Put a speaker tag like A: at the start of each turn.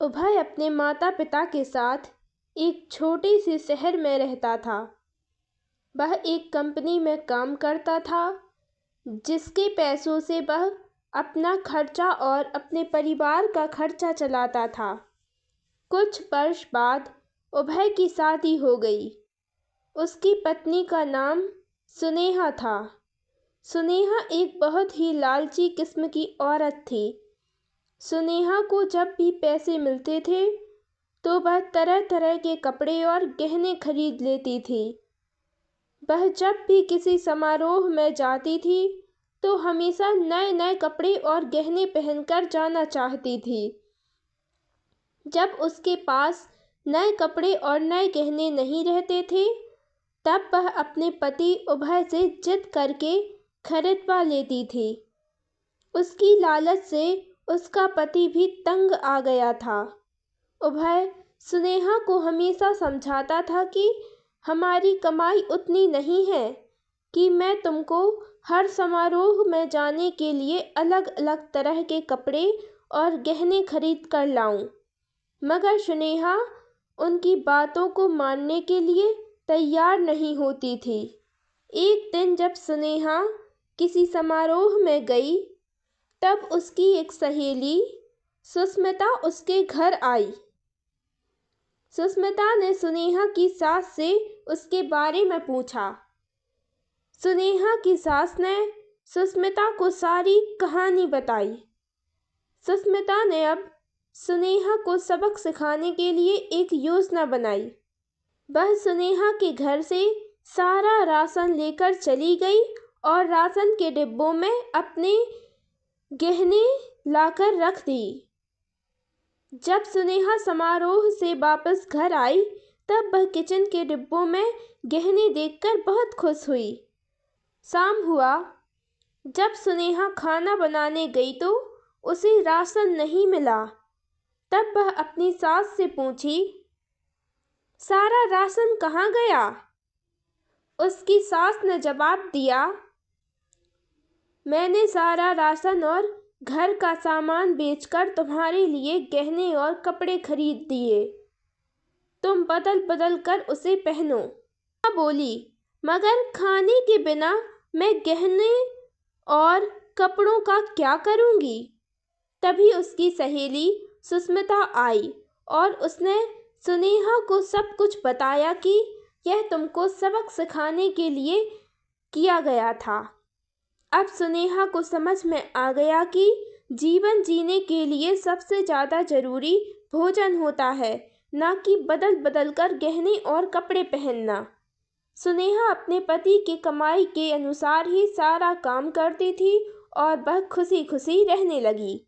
A: अभय अपने माता पिता के साथ एक छोटे से शहर में रहता था। वह एक कंपनी में काम करता था, जिसके पैसों से वह अपना खर्चा और अपने परिवार का खर्चा चलाता था। कुछ वर्ष बाद अभय की शादी हो गई। उसकी पत्नी का नाम सुनेहा था। सुनेहा एक बहुत ही लालची किस्म की औरत थी। सुनेहा को जब भी पैसे मिलते थे तो वह तरह तरह के कपड़े और गहने खरीद लेती थी। वह जब भी किसी समारोह में जाती थी तो हमेशा नए नए कपड़े और गहने पहनकर जाना चाहती थी। जब उसके पास नए कपड़े और नए गहने नहीं रहते थे तब वह अपने पति अभय से जिद करके खरीदवा लेती थी। उसकी लालच से उसका पति भी तंग आ गया था। अभय सुनेहा को हमेशा समझाता था कि हमारी कमाई उतनी नहीं है कि मैं तुमको हर समारोह में जाने के लिए अलग अलग तरह के कपड़े और गहने खरीद कर लाऊं। मगर सुनेहा उनकी बातों को मानने के लिए तैयार नहीं होती थी। एक दिन जब सुनेहा किसी समारोह में गई तब उसकी एक सहेली सुस्मिता उसके घर आई। सुस्मिता ने सुनेहा की सास से उसके बारे में पूछा। सुनेहा की सास ने सुस्मिता को सारी कहानी बताई। सुस्मिता ने अब सुनेहा को सबक सिखाने के लिए एक योजना बनाई। वह सुनेहा के घर से सारा राशन लेकर चली गई और राशन के डिब्बों में अपने गहने लाकर रख दी। जब सुनेहा समारोह से वापस घर आई तब वह किचन के डिब्बों में गहने देखकर बहुत खुश हुई। शाम हुआ। जब सुनेहा खाना बनाने गई तो उसे राशन नहीं मिला। तब वह अपनी सास से पूछी, सारा राशन कहाँ गया? उसकी सास ने जवाब दिया, मैंने सारा राशन और घर का सामान बेचकर तुम्हारे लिए गहने और कपड़े खरीद दिए। तुम बदल बदल कर उसे पहनो। बोली, मगर खाने के बिना मैं गहने और कपड़ों का क्या करूंगी? तभी उसकी सहेली सुस्मिता आई और उसने सुनेहा को सब कुछ बताया कि यह तुमको सबक सिखाने के लिए किया गया था। अब सुनेहा को समझ में आ गया कि जीवन जीने के लिए सबसे ज़्यादा ज़रूरी भोजन होता है, ना कि बदल बदल कर गहने और कपड़े पहनना। सुनेहा अपने पति की कमाई के अनुसार ही सारा काम करती थी और वह खुशी खुशी रहने लगी।